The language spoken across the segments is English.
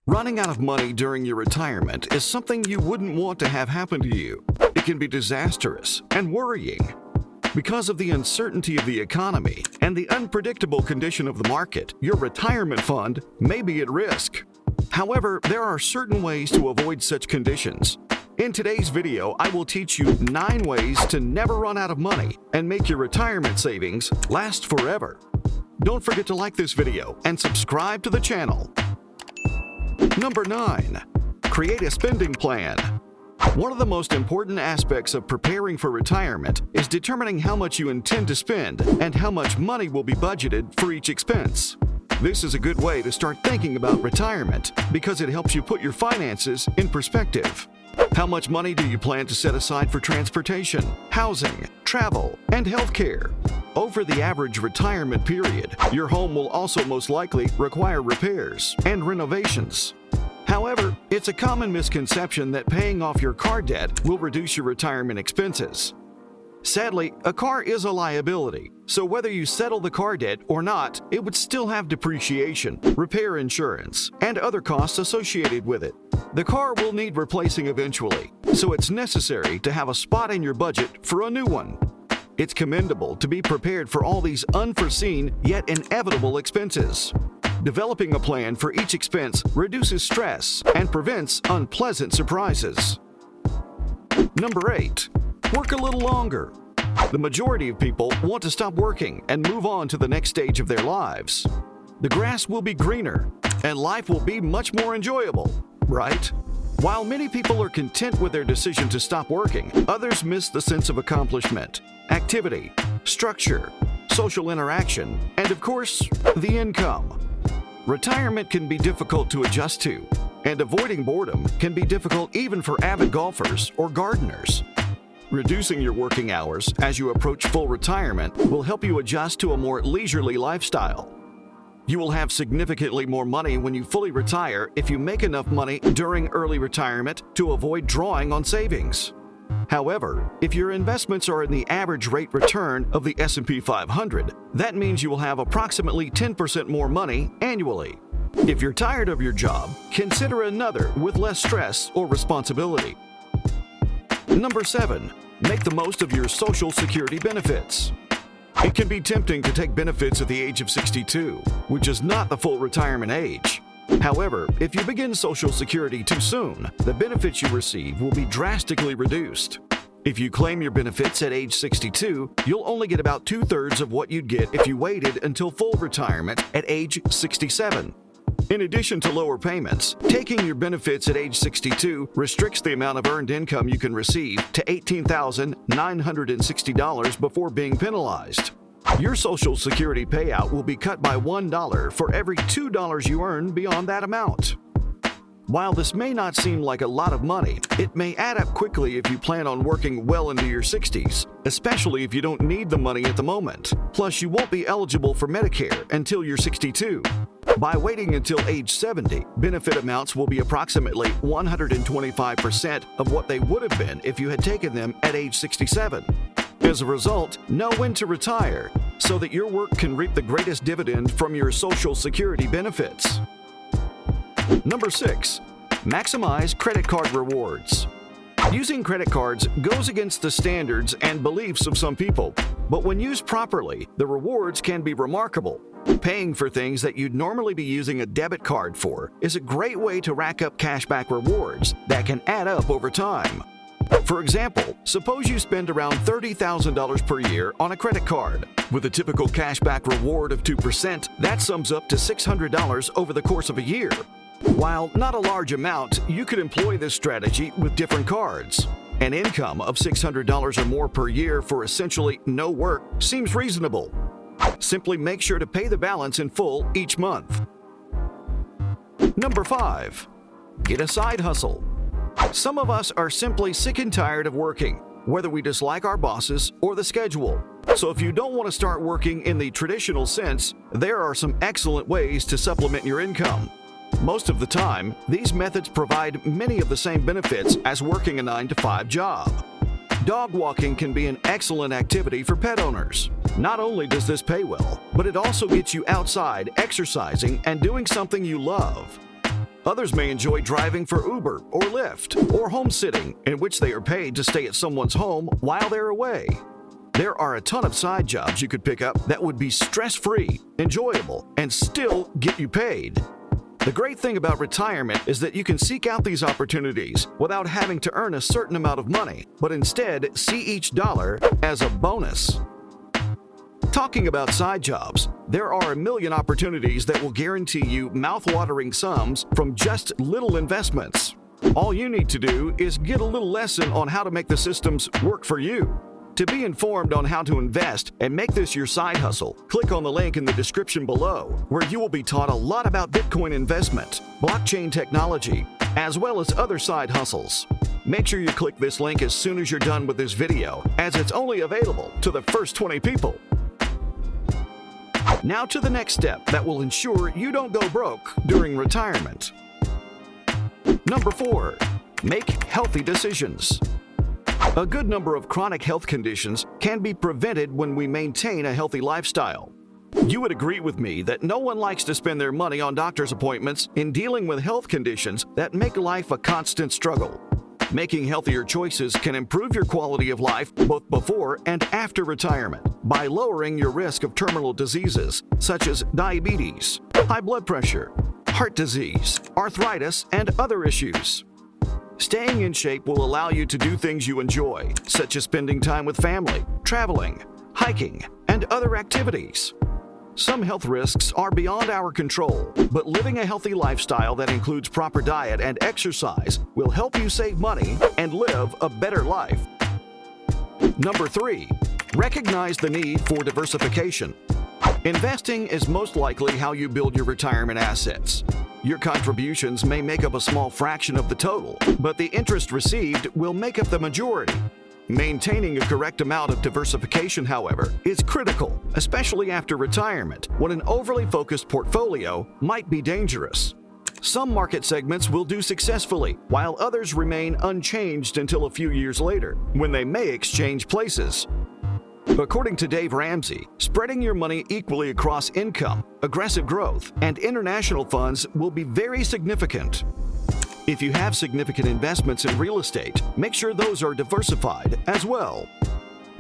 Running out of money during your retirement is something you wouldn't want to have happen to you. It can be disastrous and worrying. Because of the uncertainty of the economy and the unpredictable condition of the market, your retirement fund may be at risk. However, there are certain ways to avoid such conditions. In today's video, I will teach you 9 ways to never run out of money and make your retirement savings last forever. Don't forget to like this video and subscribe to the channel. Number 9. Create a spending plan. One of the most important aspects of preparing for retirement is determining how much you intend to spend and how much money will be budgeted for each expense. This is a good way to start thinking about retirement because it helps you put your finances in perspective. How much money do you plan to set aside for transportation, housing, travel, and healthcare? Over the average retirement period, your home will also most likely require repairs and renovations. However, it's a common misconception that paying off your car debt will reduce your retirement expenses. Sadly, a car is a liability, so whether you settle the car debt or not, it would still have depreciation, repair insurance, and other costs associated with it. The car will need replacing eventually, so it's necessary to have a spot in your budget for a new one. It's commendable to be prepared for all these unforeseen yet inevitable expenses. Developing a plan for each expense reduces stress and prevents unpleasant surprises. Number 8. Work a little longer. The majority of people want to stop working and move on to the next stage of their lives. The grass will be greener and life will be much more enjoyable, right? While many people are content with their decision to stop working, others miss the sense of accomplishment, activity, structure, social interaction, and of course, the income. Retirement can be difficult to adjust to, and avoiding boredom can be difficult even for avid golfers or gardeners. Reducing your working hours as you approach full retirement will help you adjust to a more leisurely lifestyle. You will have significantly more money when you fully retire if you make enough money during early retirement to avoid drawing on savings. However, if your investments are in the average rate return of the S&P 500, that means you will have approximately 10% more money annually. If you're tired of your job, consider another with less stress or responsibility. Number 7. Make the most of your Social Security benefits. It can be tempting to take benefits at the age of 62, which is not the full retirement age. However, if you begin Social Security too soon, the benefits you receive will be drastically reduced. If you claim your benefits at age 62, you'll only get about 2/3 of what you'd get if you waited until full retirement at age 67. In addition to lower payments, taking your benefits at age 62 restricts the amount of earned income you can receive to $18,960 before being penalized. Your Social Security payout will be cut by $1 for every $2 you earn beyond that amount. While this may not seem like a lot of money, it may add up quickly if you plan on working well into your 60s, especially if you don't need the money at the moment. Plus, you won't be eligible for Medicare until you're 62. By waiting until age 70, benefit amounts will be approximately 125% of what they would have been if you had taken them at age 67. As a result, know when to retire so that your work can reap the greatest dividend from your Social Security benefits. Number 6. Maximize credit card rewards. Using credit cards goes against the standards and beliefs of some people, but when used properly, the rewards can be remarkable. Paying for things that you'd normally be using a debit card for is a great way to rack up cashback rewards that can add up over time. For example, suppose you spend around $30,000 per year on a credit card. With a typical cashback reward of 2%, that sums up to $600 over the course of a year. While not a large amount, you could employ this strategy with different cards. An income of $600 or more per year for essentially no work seems reasonable. Simply make sure to pay the balance in full each month. Number 5. Get a side hustle. Some of us are simply sick and tired of working, whether we dislike our bosses or the schedule. So if you don't want to start working in the traditional sense, there are some excellent ways to supplement your income. Most of the time, these methods provide many of the same benefits as working a 9-to-5 job. Dog walking can be an excellent activity for pet owners. Not only does this pay well, but it also gets you outside exercising and doing something you love. Others may enjoy driving for Uber or Lyft, or home sitting, in which they are paid to stay at someone's home while they're away. There are a ton of side jobs you could pick up that would be stress-free, enjoyable, and still get you paid. The great thing about retirement is that you can seek out these opportunities without having to earn a certain amount of money, but instead see each dollar as a bonus. Talking about side jobs, there are a million opportunities that will guarantee you mouth-watering sums from just little investments. All you need to do is get a little lesson on how to make the systems work for you. To be informed on how to invest and make this your side hustle, click on the link in the description below, where you will be taught a lot about Bitcoin investment, blockchain technology, as well as other side hustles. Make sure you click this link as soon as you're done with this video, as it's only available to the first 20 people. Now to the next step that will ensure you don't go broke during retirement. Number 4, make healthy decisions. A good number of chronic health conditions can be prevented when we maintain a healthy lifestyle. You would agree with me that no one likes to spend their money on doctor's appointments in dealing with health conditions that make life a constant struggle. Making healthier choices can improve your quality of life both before and after retirement by lowering your risk of terminal diseases such as diabetes, high blood pressure, heart disease, arthritis, and other issues. Staying in shape will allow you to do things you enjoy, such as spending time with family, traveling, hiking, and other activities. Some health risks are beyond our control, but living a healthy lifestyle that includes proper diet and exercise will help you save money and live a better life. Number 3, recognize the need for diversification. Investing is most likely how you build your retirement assets. Your contributions may make up a small fraction of the total, but the interest received will make up the majority. Maintaining a correct amount of diversification, however, is critical, especially after retirement, when an overly focused portfolio might be dangerous. Some market segments will do successfully, while others remain unchanged until a few years later, when they may exchange places. According to Dave Ramsey, spreading your money equally across income, aggressive growth, and international funds will be very significant. If you have significant investments in real estate, make sure those are diversified as well.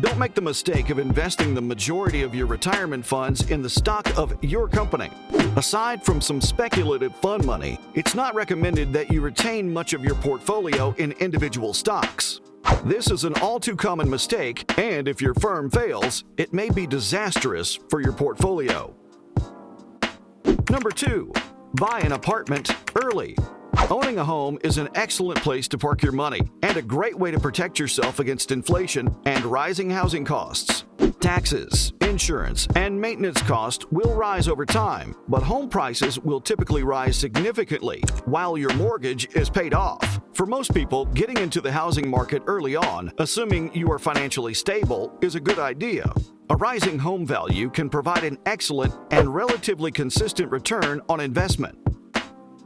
Don't make the mistake of investing the majority of your retirement funds in the stock of your company. Aside from some speculative fund money, it's not recommended that you retain much of your portfolio in individual stocks. This is an all too common mistake, and if your firm fails, it may be disastrous for your portfolio. Number 2, buy an apartment early. Owning a home is an excellent place to park your money and a great way to protect yourself against inflation and rising housing costs. Taxes, insurance, and maintenance costs will rise over time, but home prices will typically rise significantly while your mortgage is paid off. For most people, getting into the housing market early on, assuming you are financially stable, is a good idea. A rising home value can provide an excellent and relatively consistent return on investment.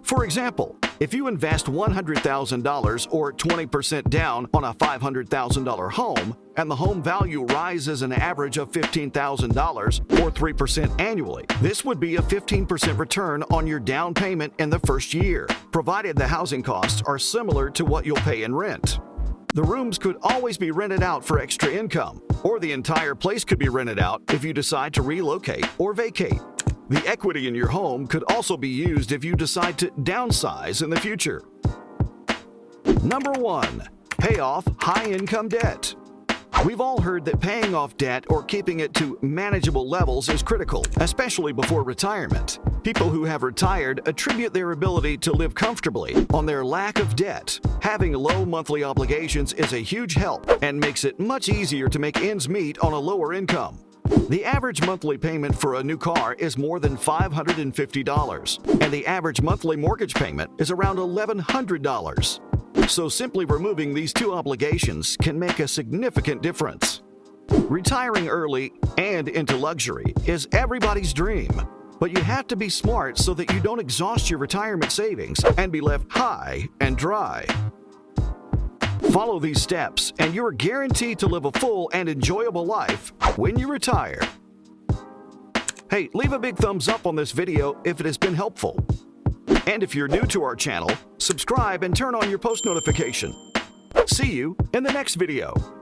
For example, if you invest $100,000 or 20% down on a $500,000 home, and the home value rises an average of $15,000 or 3% annually, this would be a 15% return on your down payment in the first year, provided the housing costs are similar to what you'll pay in rent. The rooms could always be rented out for extra income, or the entire place could be rented out if you decide to relocate or vacate. The equity in your home could also be used if you decide to downsize in the future. Number 1, pay off high-income debt. We've all heard that paying off debt or keeping it to manageable levels is critical, especially before retirement. People who have retired attribute their ability to live comfortably on their lack of debt. Having low monthly obligations is a huge help and makes it much easier to make ends meet on a lower income. The average monthly payment for a new car is more than $550, and the average monthly mortgage payment is around $1,100. So simply removing these two obligations can make a significant difference. Retiring early and into luxury is everybody's dream, but you have to be smart so that you don't exhaust your retirement savings and be left high and dry. Follow these steps, and you're guaranteed to live a full and enjoyable life when you retire. Hey, leave a big thumbs up on this video if it has been helpful. And if you're new to our channel, subscribe and turn on your post notification. See you in the next video.